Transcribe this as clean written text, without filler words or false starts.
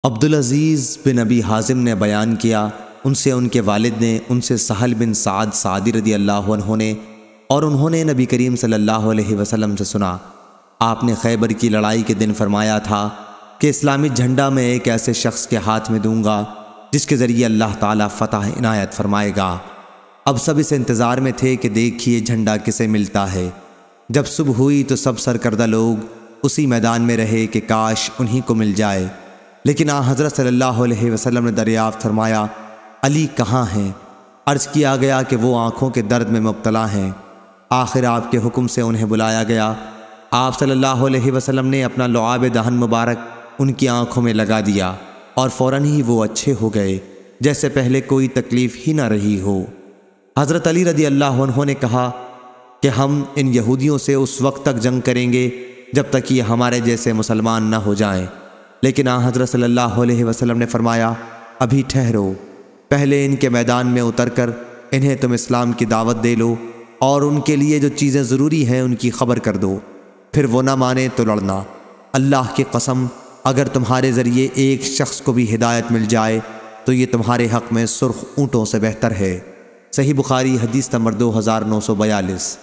عبدالعزیز بن ابی حازم نے بیان کیا، ان سے ان کے والد نے، ان سے سہل بن سعد سعدی رضی اللہ عنہ نے، اور انہوں نے نبی کریم صلی اللہ علیہ وسلم سے سنا، آپ نے خیبر کی لڑائی کے دن فرمایا تھا کہ اسلامی جھنڈا میں ایک ایسے شخص کے ہاتھ میں دوں گا جس کے ذریعے اللہ تعالیٰ فتح عنایت فرمائے گا۔ اب سب اس انتظار میں تھے کہ دیکھیے جھنڈا کسے ملتا ہے۔ جب صبح ہوئی تو سب سرکردہ لوگ اسی میدان میں رہے کہ کاش انہی کو مل جائے، لیکن حضرت صلی اللہ علیہ وسلم نے دریافت فرمایا، علی کہاں ہیں؟ عرض کیا گیا کہ وہ آنکھوں کے درد میں مبتلا ہیں۔ آخر آپ کے حکم سے انہیں بلایا گیا۔ آپ صلی اللہ علیہ وسلم نے اپنا لعاب دہن مبارک ان کی آنکھوں میں لگا دیا اور فوراً ہی وہ اچھے ہو گئے، جیسے پہلے کوئی تکلیف ہی نہ رہی ہو۔ حضرت علی رضی اللہ عنہ نے کہا کہ ہم ان یہودیوں سے اس وقت تک جنگ کریں گے جب تک یہ ہمارے جیسے مسلمان نہ ہو جائیں، لیکن حضرت صلی اللہ علیہ وسلم نے فرمایا، ابھی ٹھہرو، پہلے ان کے میدان میں اتر کر انہیں تم اسلام کی دعوت دے لو اور ان کے لیے جو چیزیں ضروری ہیں ان کی خبر کر دو، پھر وہ نہ مانے تو لڑنا۔ اللہ کی قسم، اگر تمہارے ذریعے ایک شخص کو بھی ہدایت مل جائے تو یہ تمہارے حق میں سرخ اونٹوں سے بہتر ہے۔ صحیح بخاری حدیث نمبر 2942۔